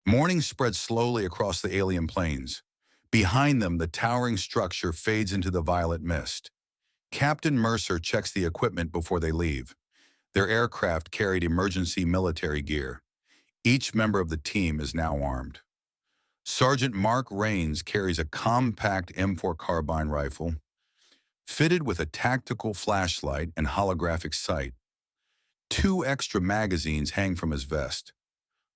Morning spreads slowly across the alien plains. Behind them, the towering structure fades into the violet mist. Captain Mercer checks the equipment before they leave. Their aircraft carried emergency military gear. Each member of the team is now armed. Sergeant Mark Rains carries a compact M4 carbine rifle, fitted with a tactical flashlight and holographic sight. Two extra magazines hang from his vest.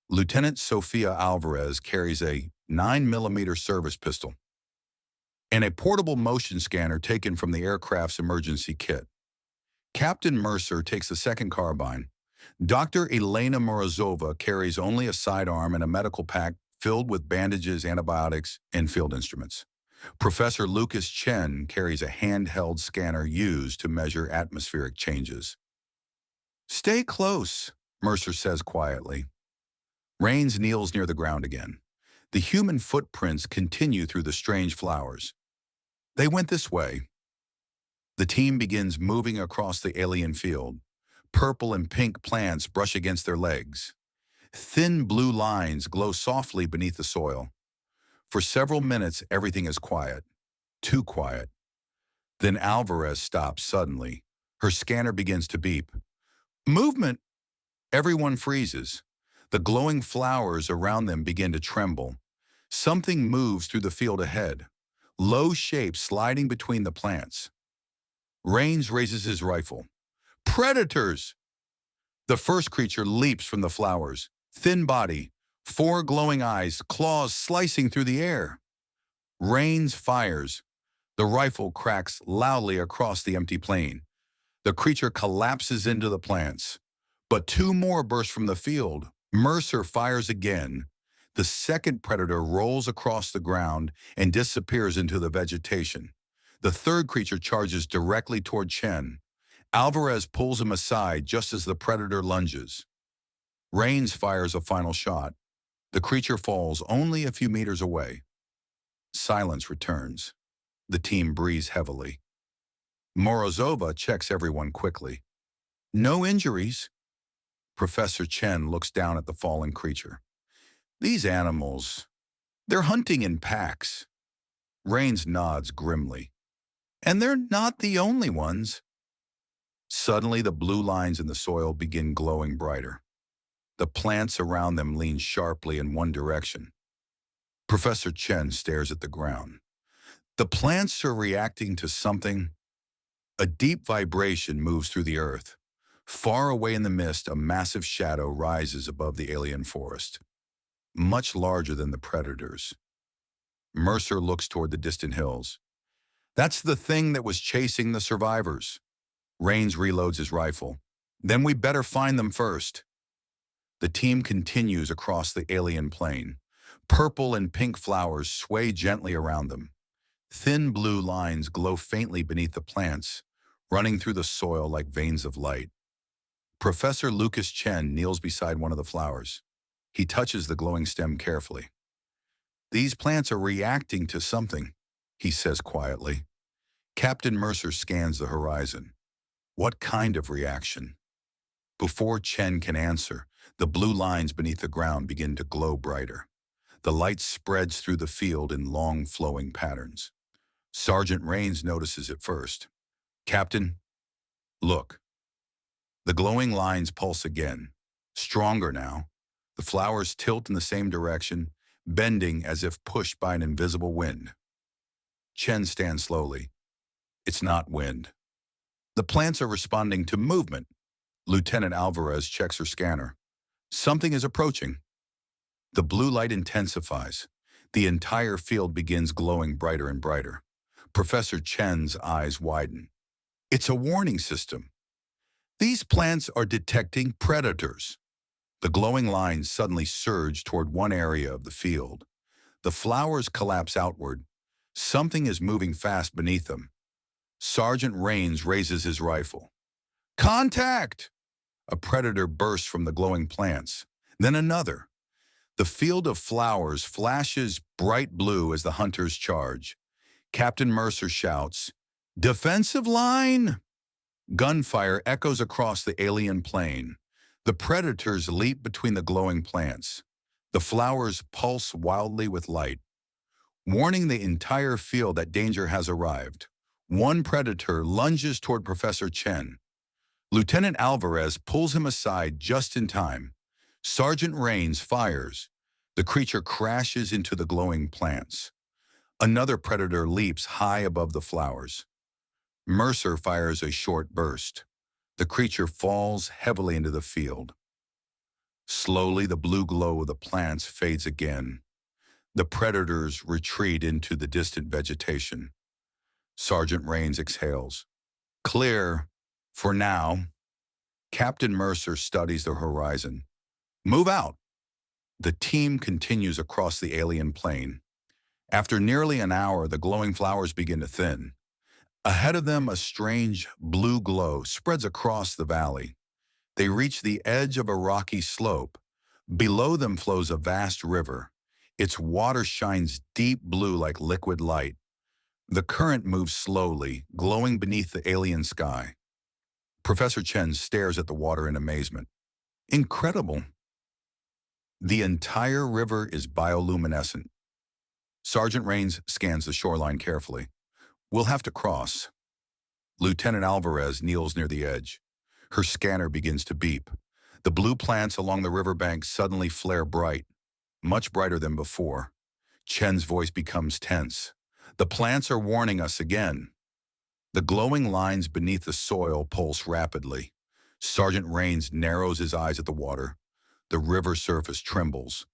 Lieutenant Sofia Alvarez carries a 9mm service pistol and a portable motion scanner taken from the aircraft's emergency kit. Captain Mercer takes the second carbine. Dr. Elena Morozova carries only a sidearm and a medical pack filled with bandages, antibiotics, and field instruments. Professor Lucas Chen carries a handheld scanner used to measure atmospheric changes. "Stay close," Mercer says quietly. Rains kneels near the ground again. The human footprints continue through the strange flowers. They went this way. The team begins moving across the alien field. Purple and pink plants brush against their legs. Thin blue lines glow softly beneath the soil. For several minutes, everything is quiet. Too quiet. Then Alvarez stops suddenly. Her scanner begins to beep. "Movement!" Everyone freezes. The glowing flowers around them begin to tremble. Something moves through the field ahead. Low shapes sliding between the plants. Rains raises his rifle. "Predators!" The first creature leaps from the flowers. Thin body, four glowing eyes, claws slicing through the air. Rains fires. The rifle cracks loudly across the empty plain. The creature collapses into the plants. But two more burst from the field. Mercer fires again. The second predator rolls across the ground and disappears into the vegetation. The third creature charges directly toward Chen. Alvarez pulls him aside just as the predator lunges. Rains fires a final shot. The creature falls only a few meters away. Silence returns. The team breathes heavily. Morozova checks everyone quickly. "No injuries." Professor Chen looks down at the fallen creature. "These animals, they're hunting in packs." Rains nods grimly. "And they're not the only ones." Suddenly, the blue lines in the soil begin glowing brighter. The plants around them lean sharply in one direction. Professor Chen stares at the ground. The plants are reacting to something. A deep vibration moves through the earth. Far away in the mist, a massive shadow rises above the alien forest, much larger than the predators. Mercer looks toward the distant hills. "That's the thing that was chasing the survivors." Rains reloads his rifle. "Then we better find them first." The team continues across the alien plain. Purple and pink flowers sway gently around them. Thin blue lines glow faintly beneath the plants, running through the soil like veins of light. Professor Lucas Chen kneels beside one of the flowers. He touches the glowing stem carefully. "These plants are reacting to something," he says quietly. Captain Mercer scans the horizon. What kind of reaction? Before Chen can answer, the blue lines beneath the ground begin to glow brighter. The light spreads through the field in long, flowing patterns. Sergeant Rains notices it first. "Captain, look." The glowing lines pulse again, stronger now. The flowers tilt in the same direction, bending as if pushed by an invisible wind. Chen stands slowly. It's not wind. The plants are responding to movement. Lieutenant Alvarez checks her scanner. Something is approaching. The blue light intensifies. The entire field begins glowing brighter and brighter. Professor Chen's eyes widen. It's a warning system. These plants are detecting predators. The glowing lines suddenly surge toward one area of the field. The flowers collapse outward. Something is moving fast beneath them. Sergeant Rains raises his rifle. "Contact!" A predator bursts from the glowing plants. Then another. The field of flowers flashes bright blue as the hunters charge. Captain Mercer shouts, "Defensive line!" Gunfire echoes across the alien plain. The predators leap between the glowing plants. The flowers pulse wildly with light, warning the entire field that danger has arrived. One predator lunges toward Professor Chen. Lieutenant Alvarez pulls him aside just in time. Sergeant Rains fires. The creature crashes into the glowing plants. Another predator leaps high above the flowers. Mercer fires a short burst. The creature falls heavily into the field. Slowly, the blue glow of the plants fades again. The predators retreat into the distant vegetation. Sergeant Rains exhales. Clear, for now. Captain Mercer studies the horizon. Move out! The team continues across the alien plain. After nearly an hour, the glowing flowers begin to thin. Ahead of them, a strange blue glow spreads across the valley. They reach the edge of a rocky slope. Below them flows a vast river. Its water shines deep blue like liquid light. The current moves slowly, glowing beneath the alien sky. Professor Chen stares at the water in amazement. Incredible. The entire river is bioluminescent. Sergeant Rains scans the shoreline carefully. We'll have to cross. Lieutenant Alvarez kneels near the edge. Her scanner begins to beep. The blue plants along the riverbank suddenly flare bright, much brighter than before. Chen's voice becomes tense. The plants are warning us again. The glowing lines beneath the soil pulse rapidly. Sergeant Rains narrows his eyes at the water. The river surface trembles.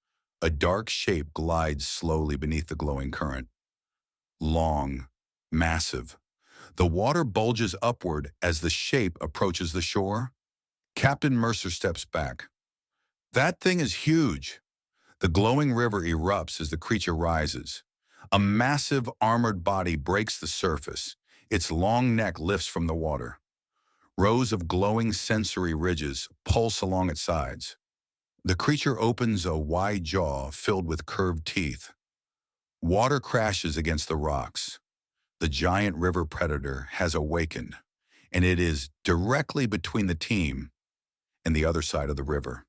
A dark shape glides slowly beneath the glowing current. Long, massive. The water bulges upward as the shape approaches the shore. Captain Mercer steps back. That thing is huge. The glowing river erupts as the creature rises. A massive armored body breaks the surface. Its long neck lifts from the water. Rows of glowing sensory ridges pulse along its sides. The creature opens a wide jaw filled with curved teeth. Water crashes against the rocks. The giant river predator has awakened, and it is directly between the team and the other side of the river.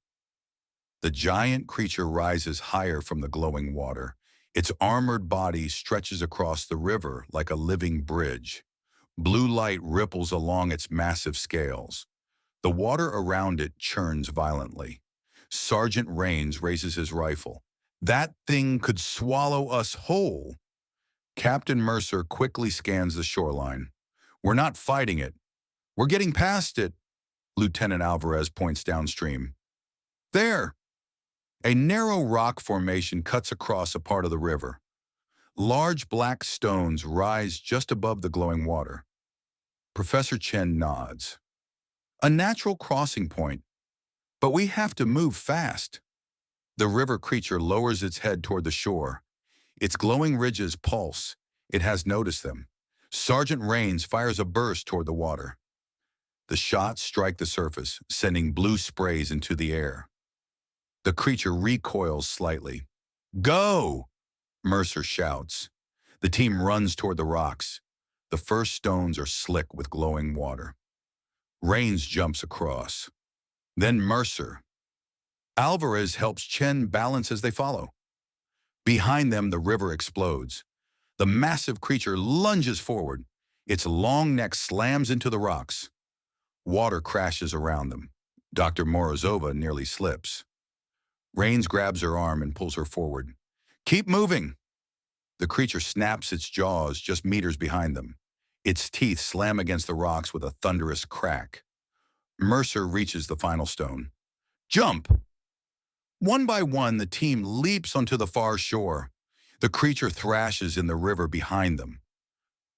The giant creature rises higher from the glowing water. Its armored body stretches across the river like a living bridge. Blue light ripples along its massive scales. The water around it churns violently. Sergeant Rains raises his rifle. That thing could swallow us whole. Captain Mercer quickly scans the shoreline. We're not fighting it. We're getting past it. Lieutenant Alvarez points downstream. There! A narrow rock formation cuts across a part of the river. Large black stones rise just above the glowing water. Professor Chen nods. A natural crossing point, but we have to move fast. The river creature lowers its head toward the shore. Its glowing ridges pulse. It has noticed them. Sergeant Rains fires a burst toward the water. The shots strike the surface, sending blue sprays into the air. The creature recoils slightly. Go! Mercer shouts. The team runs toward the rocks. The first stones are slick with glowing water. Rains jumps across. Then Mercer. Alvarez helps Chen balance as they follow. Behind them, the river explodes. The massive creature lunges forward. Its long neck slams into the rocks. Water crashes around them. Dr. Morozova nearly slips. Rains grabs her arm and pulls her forward. Keep moving! The creature snaps its jaws just meters behind them. Its teeth slam against the rocks with a thunderous crack. Mercer reaches the final stone. Jump! One by one, the team leaps onto the far shore. The creature thrashes in the river behind them,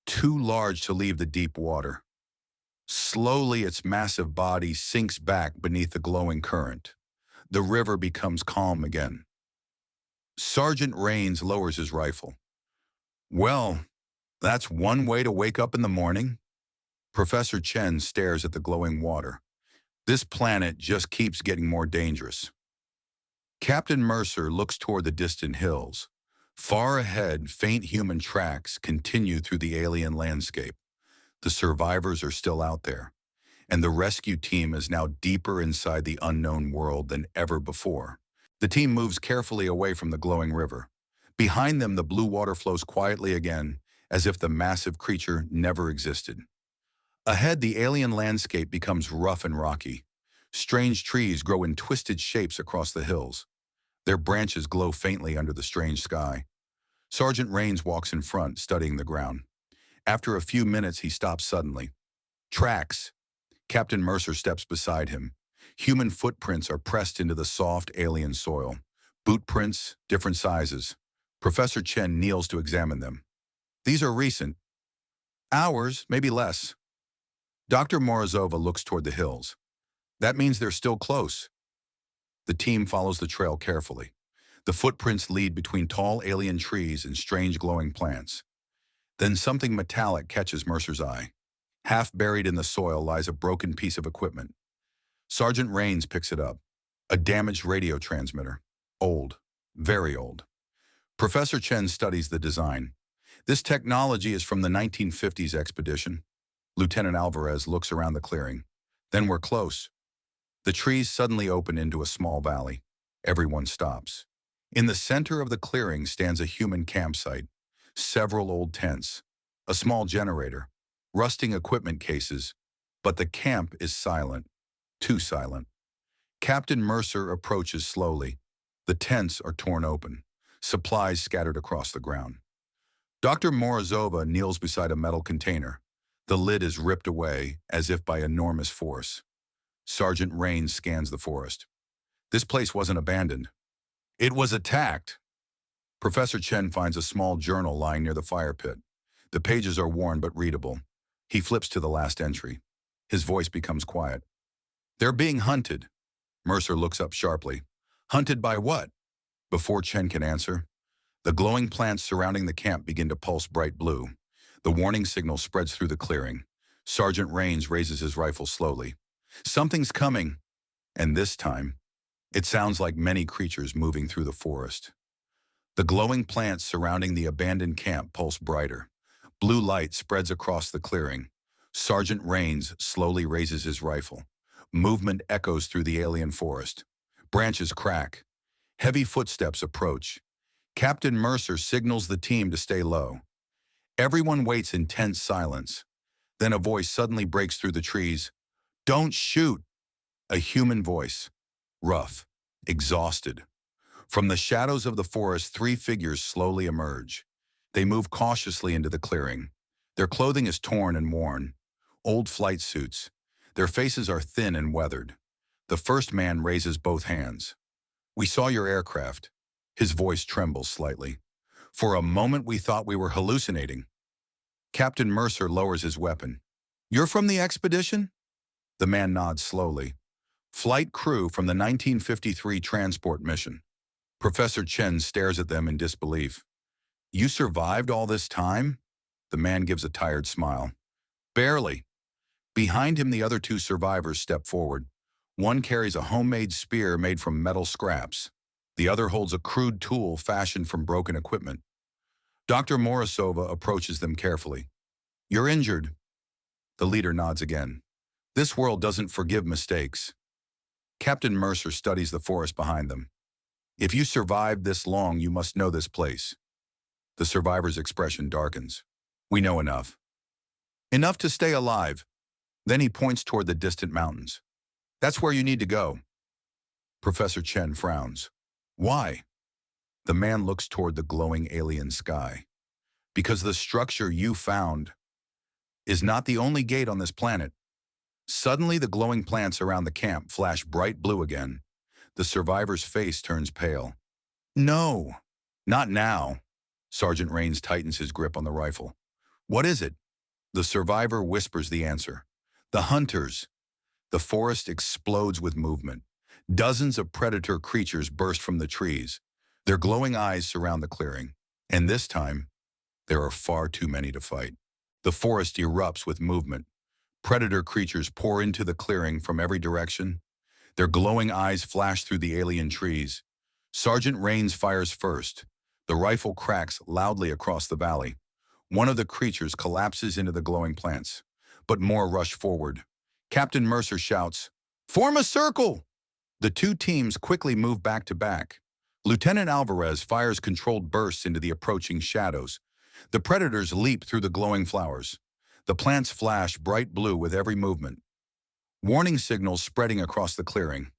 too large to leave the deep water. Slowly, its massive body sinks back beneath the glowing current. The river becomes calm again. Sergeant Rains lowers his rifle. Well, that's one way to wake up in the morning. Professor Chen stares at the glowing water. This planet just keeps getting more dangerous. Captain Mercer looks toward the distant hills. Far ahead, faint human tracks continue through the alien landscape. The survivors are still out there, and the rescue team is now deeper inside the unknown world than ever before. The team moves carefully away from the glowing river. Behind them, the blue water flows quietly again, as if the massive creature never existed. Ahead, the alien landscape becomes rough and rocky. Strange trees grow in twisted shapes across the hills. Their branches glow faintly under the strange sky. Sergeant Rains walks in front, studying the ground. After a few minutes, he stops suddenly. Tracks. Captain Mercer steps beside him. Human footprints are pressed into the soft alien soil. Boot prints, different sizes. Professor Chen kneels to examine them. These are recent. Hours, maybe less. Dr. Morozova looks toward the hills. That means they're still close. The team follows the trail carefully. The footprints lead between tall alien trees and strange glowing plants. Then something metallic catches Mercer's eye. Half buried in the soil lies a broken piece of equipment. Sergeant Rains picks it up. A damaged radio transmitter. Old. Very old. Professor Chen studies the design. This technology is from the 1950s expedition. Lieutenant Alvarez looks around the clearing. Then we're close. The trees suddenly open into a small valley. Everyone stops. In the center of the clearing stands a human campsite. Several old tents. A small generator. Rusting equipment cases. But the camp is silent. Too silent. Captain Mercer approaches slowly. The tents are torn open. Supplies scattered across the ground. Dr. Morozova kneels beside a metal container. The lid is ripped away, as if by enormous force. Sergeant Rains scans the forest. This place wasn't abandoned. It was attacked. Professor Chen finds a small journal lying near the fire pit. The pages are worn but readable. He flips to the last entry. His voice becomes quiet. They're being hunted. Mercer looks up sharply. Hunted by what? Before Chen can answer, the glowing plants surrounding the camp begin to pulse bright blue. The warning signal spreads through the clearing. Sergeant Rains raises his rifle slowly. Something's coming. And this time, it sounds like many creatures moving through the forest. The glowing plants surrounding the abandoned camp pulse brighter. Blue light spreads across the clearing. Sergeant Rains slowly raises his rifle. Movement echoes through the alien forest. Branches crack. Heavy footsteps approach. Captain Mercer signals the team to stay low. Everyone waits in tense silence. Then a voice suddenly breaks through the trees. Don't shoot! A human voice. Rough. Exhausted. From the shadows of the forest, three figures slowly emerge. They move cautiously into the clearing. Their clothing is torn and worn. Old flight suits. Their faces are thin and weathered. The first man raises both hands. We saw your aircraft. His voice trembles slightly. For a moment we thought we were hallucinating. Captain Mercer lowers his weapon. You're from the expedition? The man nods slowly. Flight crew from the 1953 transport mission. Professor Chen stares at them in disbelief. You survived all this time? The man gives a tired smile. Barely. Behind him, the other two survivors step forward. One carries a homemade spear made from metal scraps. The other holds a crude tool fashioned from broken equipment. Dr. Morozova approaches them carefully. You're injured. The leader nods again. This world doesn't forgive mistakes. Captain Mercer studies the forest behind them. If you survived this long, you must know this place. The survivor's expression darkens. We know enough. Enough to stay alive. Then he points toward the distant mountains. That's where you need to go. Professor Chen frowns. Why? The man looks toward the glowing alien sky. Because the structure you found is not the only gate on this planet. Suddenly, the glowing plants around the camp flash bright blue again. The survivor's face turns pale. No, not now. Sergeant Rains tightens his grip on the rifle. What is it? The survivor whispers the answer. The hunters. The forest explodes with movement. Dozens of predator creatures burst from the trees. Their glowing eyes surround the clearing. And this time, there are far too many to fight. The forest erupts with movement. Predator creatures pour into the clearing from every direction. Their glowing eyes flash through the alien trees. Sergeant Rains fires first. The rifle cracks loudly across the valley. One of the creatures collapses into the glowing plants, but more rush forward. Captain Mercer shouts, "Form a circle!" The two teams quickly move back to back. Lieutenant Alvarez fires controlled bursts into the approaching shadows. The predators leap through the glowing flowers. The plants flash bright blue with every movement. Warning signals spreading across the clearing.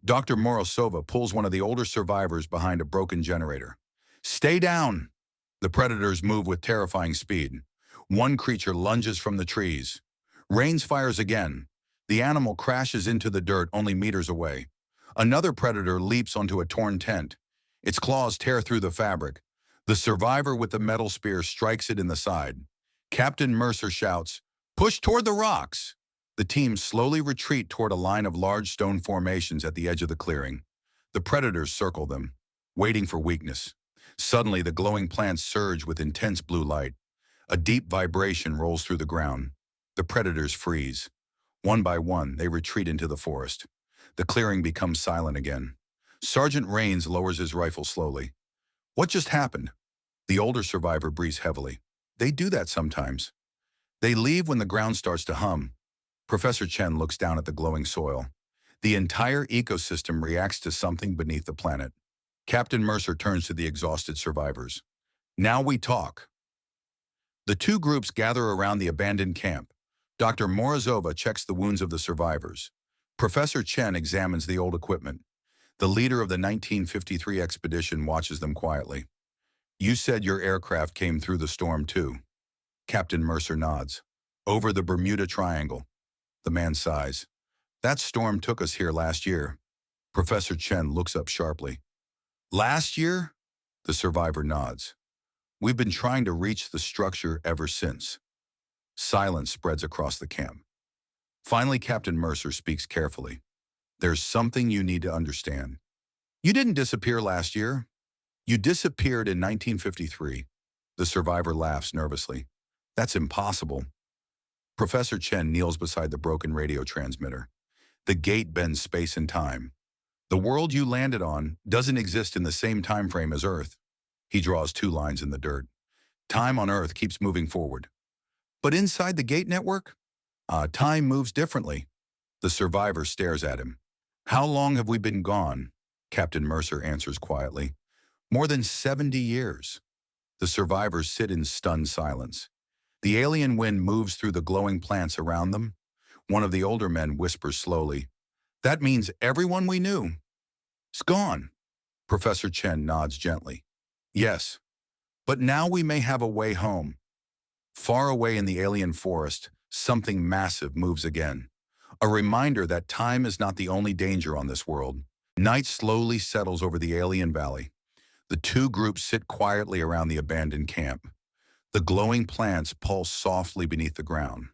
Dr. Morosova pulls one of the older survivors behind a broken generator. Stay down! The predators move with terrifying speed. One creature lunges from the trees. Rains fires again. The animal crashes into the dirt only meters away. Another predator leaps onto a torn tent. Its claws tear through the fabric. The survivor with the metal spear strikes it in the side. Captain Mercer shouts, "Push toward the rocks!" The team slowly retreat toward a line of large stone formations at the edge of the clearing. The predators circle them, waiting for weakness. Suddenly, the glowing plants surge with intense blue light. A deep vibration rolls through the ground. The predators freeze. One by one, they retreat into the forest. The clearing becomes silent again. Sergeant Rains lowers his rifle slowly. What just happened? The older survivor breathes heavily. They do that sometimes. They leave when the ground starts to hum. Professor Chen looks down at the glowing soil. The entire ecosystem reacts to something beneath the planet. Captain Mercer turns to the exhausted survivors. Now we talk. The two groups gather around the abandoned camp. Dr. Morozova checks the wounds of the survivors. Professor Chen examines the old equipment. The leader of the 1953 expedition watches them quietly. You said your aircraft came through the storm too. Captain Mercer nods. Over the Bermuda Triangle. The man sighs. That storm took us here last year. Professor Chen looks up sharply. Last year? The survivor nods. We've been trying to reach the structure ever since. Silence spreads across the camp. Finally, Captain Mercer speaks carefully. There's something you need to understand. You didn't disappear last year. You disappeared in 1953. The survivor laughs nervously. That's impossible. Professor Chen kneels beside the broken radio transmitter. The gate bends space and time. The world you landed on doesn't exist in the same time frame as Earth. He draws two lines in the dirt. Time on Earth keeps moving forward. But inside the gate network, time moves differently. The survivor stares at him. How long have we been gone? Captain Mercer answers quietly. More than 70 years. The survivors sit in stunned silence. The alien wind moves through the glowing plants around them. One of the older men whispers slowly, That means everyone we knew is gone. Professor Chen nods gently. Yes, but now we may have a way home. Far away in the alien forest, something massive moves again. A reminder that time is not the only danger on this world. Night slowly settles over the alien valley. The two groups sit quietly around the abandoned camp. The glowing plants pulse softly beneath the ground.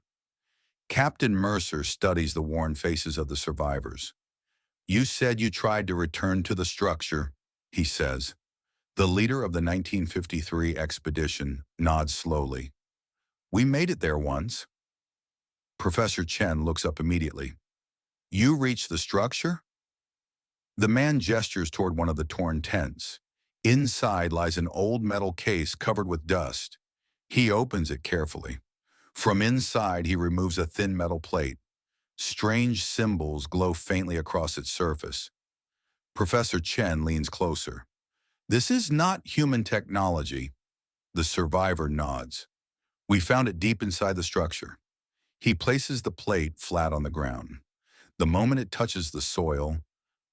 Captain Mercer studies the worn faces of the survivors. You said you tried to return to the structure, he says. The leader of the 1953 expedition nods slowly. We made it there once. Professor Chen looks up immediately. You reached the structure? The man gestures toward one of the torn tents. Inside lies an old metal case covered with dust. He opens it carefully. From inside, he removes a thin metal plate. Strange symbols glow faintly across its surface. Professor Chen leans closer. This is not human technology. The survivor nods. We found it deep inside the structure. He places the plate flat on the ground. The moment it touches the soil,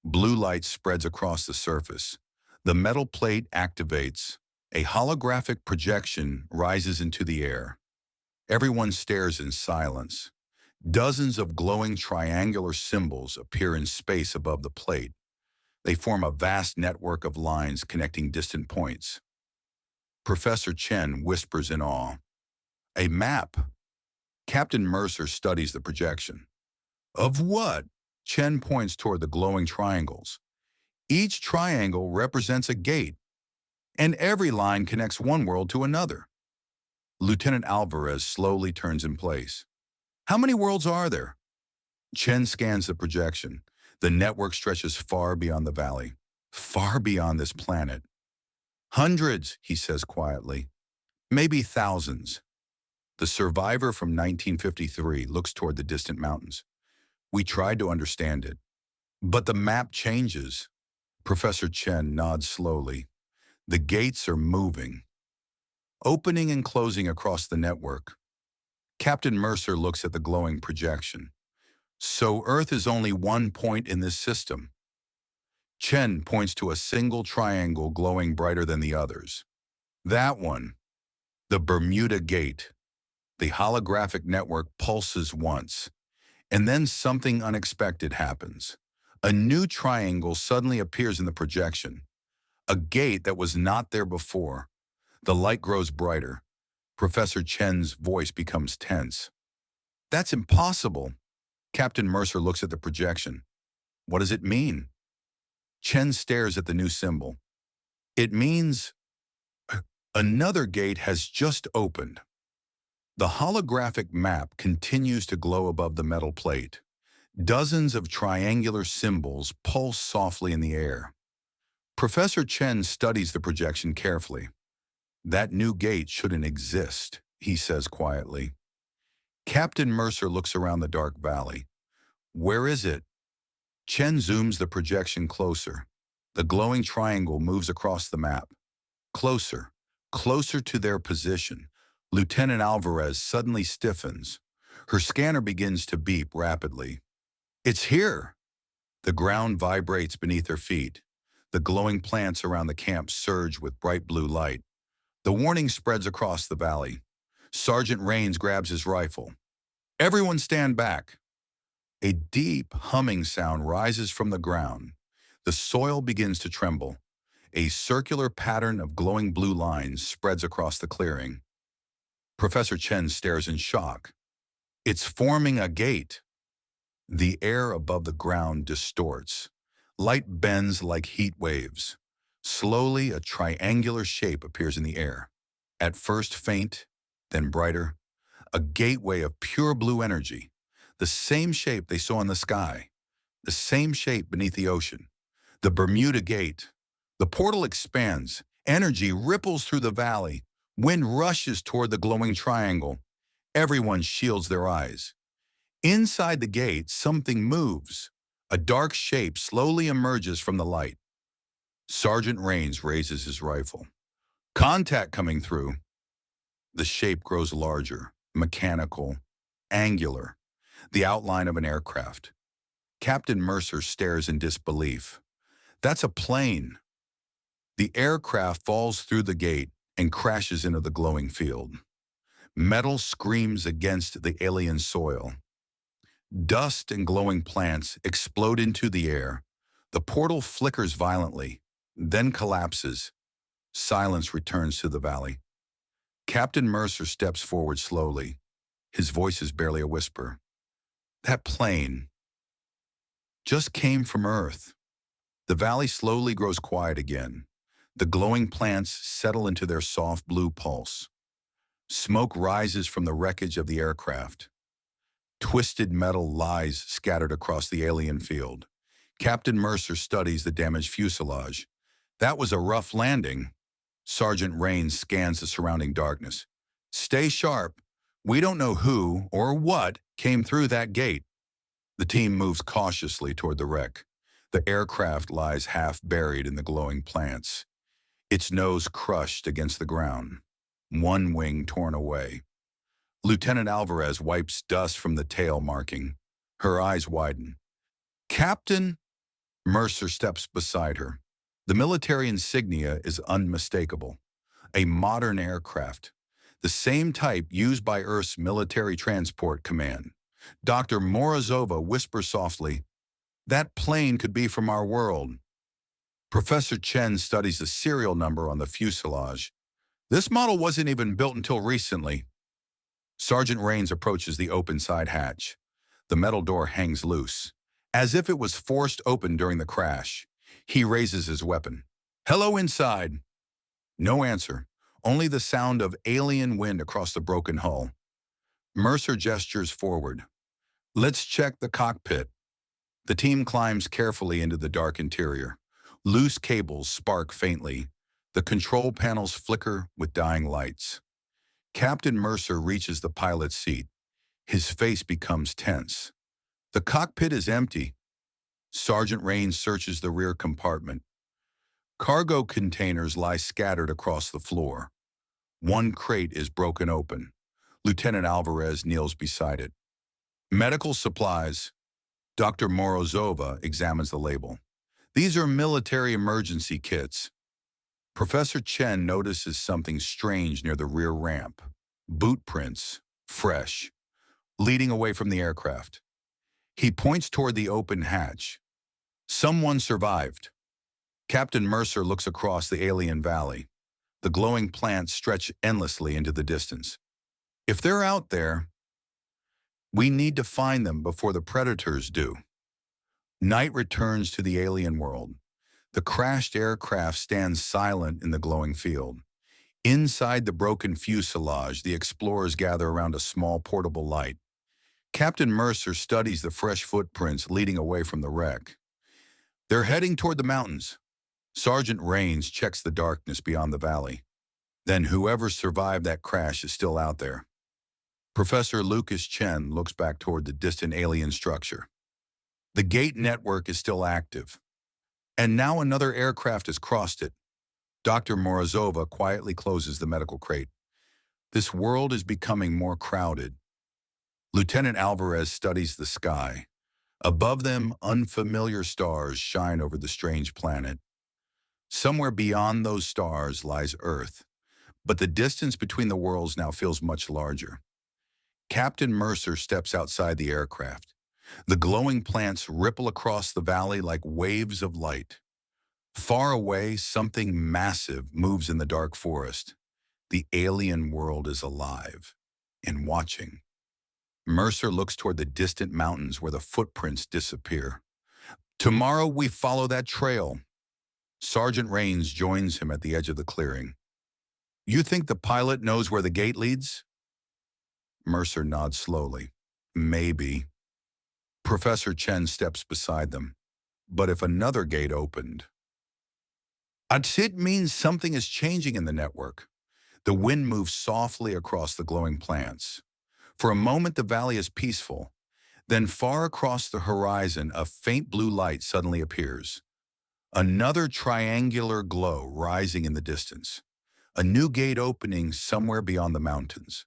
blue light spreads across the surface. The metal plate activates. A holographic projection rises into the air. Everyone stares in silence. Dozens of glowing triangular symbols appear in space above the plate. They form a vast network of lines connecting distant points. Professor Chen whispers in awe. A map. Captain Mercer studies the projection. Of what? Chen points toward the glowing triangles. Each triangle represents a gate, and every line connects one world to another. Lieutenant Alvarez slowly turns in place. How many worlds are there? Chen scans the projection. The network stretches far beyond the valley, far beyond this planet. Hundreds, he says quietly. Maybe thousands. The survivor from 1953 looks toward the distant mountains. We tried to understand it. But the map changes. Professor Chen nods slowly. The gates are moving, opening and closing across the network. Captain Mercer looks at the glowing projection. So Earth is only one point in this system. Chen points to a single triangle glowing brighter than the others. That one, the Bermuda Gate. The holographic network pulses once, and then something unexpected happens. A new triangle suddenly appears in the projection. A gate that was not there before. The light grows brighter. Professor Chen's voice becomes tense. That's impossible. Captain Mercer looks at the projection. What does it mean? Chen stares at the new symbol. It means another gate has just opened. The holographic map continues to glow above the metal plate. Dozens of triangular symbols pulse softly in the air. Professor Chen studies the projection carefully. That new gate shouldn't exist, he says quietly. Captain Mercer looks around the dark valley. Where is it? Chen zooms the projection closer. The glowing triangle moves across the map. Closer, closer to their position. Lieutenant Alvarez suddenly stiffens. Her scanner begins to beep rapidly. It's here! The ground vibrates beneath her feet. The glowing plants around the camp surge with bright blue light. The warning spreads across the valley. Sergeant Raines grabs his rifle. Everyone stand back. A deep humming sound rises from the ground. The soil begins to tremble. A circular pattern of glowing blue lines spreads across the clearing. Professor Chen stares in shock. It's forming a gate. The air above the ground distorts. Light bends like heat waves. Slowly, a triangular shape appears in the air. At first faint, then brighter. A gateway of pure blue energy. The same shape they saw in the sky. The same shape beneath the ocean. The Bermuda Gate. The portal expands. Energy ripples through the valley. Wind rushes toward the glowing triangle. Everyone shields their eyes. Inside the gate, something moves. A dark shape slowly emerges from the light. Sergeant Raines raises his rifle. Contact coming through. The shape grows larger, mechanical, angular, the outline of an aircraft. Captain Mercer stares in disbelief. That's a plane. The aircraft falls through the gate and crashes into the glowing field. Metal screams against the alien soil. Dust and glowing plants explode into the air. The portal flickers violently, then collapses. Silence returns to the valley. Captain Mercer steps forward slowly. His voice is barely a whisper. That plane just came from Earth. The valley slowly grows quiet again. The glowing plants settle into their soft blue pulse. Smoke rises from the wreckage of the aircraft. Twisted metal lies scattered across the alien field. Captain Mercer studies the damaged fuselage. That was a rough landing. Sergeant Raines scans the surrounding darkness. Stay sharp. We don't know who or what came through that gate. The team moves cautiously toward the wreck. The aircraft lies half buried in the glowing plants. Its nose crushed against the ground. One wing torn away. Lieutenant Alvarez wipes dust from the tail marking. Her eyes widen. Captain? Mercer steps beside her. The military insignia is unmistakable. A modern aircraft. The same type used by Earth's Military Transport Command. Dr. Morozova whispers softly, that plane could be from our world. Professor Chen studies the serial number on the fuselage. This model wasn't even built until recently. Sergeant Raines approaches the open side hatch. The metal door hangs loose, as if it was forced open during the crash. He raises his weapon. Hello inside. No answer, only the sound of alien wind across the broken hull. Mercer gestures forward. Let's check the cockpit. The team climbs carefully into the dark interior. Loose cables spark faintly. The control panels flicker with dying lights. Captain Mercer reaches the pilot's seat. His face becomes tense. The cockpit is empty. Sergeant Rains searches the rear compartment. Cargo containers lie scattered across the floor. One crate is broken open. Lieutenant Alvarez kneels beside it. Medical supplies. Dr. Morozova examines the label. These are military emergency kits. Professor Chen notices something strange near the rear ramp. Boot prints, fresh, leading away from the aircraft. He points toward the open hatch. Someone survived. Captain Mercer looks across the alien valley. The glowing plants stretch endlessly into the distance. If they're out there, we need to find them before the predators do. Night returns to the alien world. The crashed aircraft stands silent in the glowing field. Inside the broken fuselage, the explorers gather around a small portable light. Captain Mercer studies the fresh footprints leading away from the wreck. They're heading toward the mountains. Sergeant Rains checks the darkness beyond the valley. Then whoever survived that crash is still out there. Professor Lucas Chen looks back toward the distant alien structure. The gate network is still active. And now another aircraft has crossed it. Dr. Morozova quietly closes the medical crate. This world is becoming more crowded. Lieutenant Alvarez studies the sky. Above them, unfamiliar stars shine over the strange planet. Somewhere beyond those stars lies Earth, but the distance between the worlds now feels much larger. Captain Mercer steps outside the aircraft. The glowing plants ripple across the valley like waves of light. Far away, something massive moves in the dark forest. The alien world is alive and watching. Mercer looks toward the distant mountains where the footprints disappear. Tomorrow we follow that trail. Sergeant Rains joins him at the edge of the clearing. You think the pilot knows where the gate leads? Mercer nods slowly. Maybe. Professor Chen steps beside them. But if another gate opened? It means something is changing in the network. The wind moves softly across the glowing plants. For a moment, the valley is peaceful. Then far across the horizon, a faint blue light suddenly appears. Another triangular glow rising in the distance. A new gate opening somewhere beyond the mountains.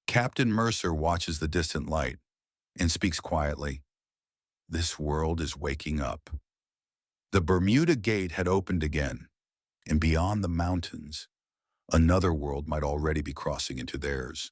Captain Mercer watches the distant light and speaks quietly. This world is waking up. The Bermuda Gate had opened again, and beyond the mountains, another world might already be crossing into theirs.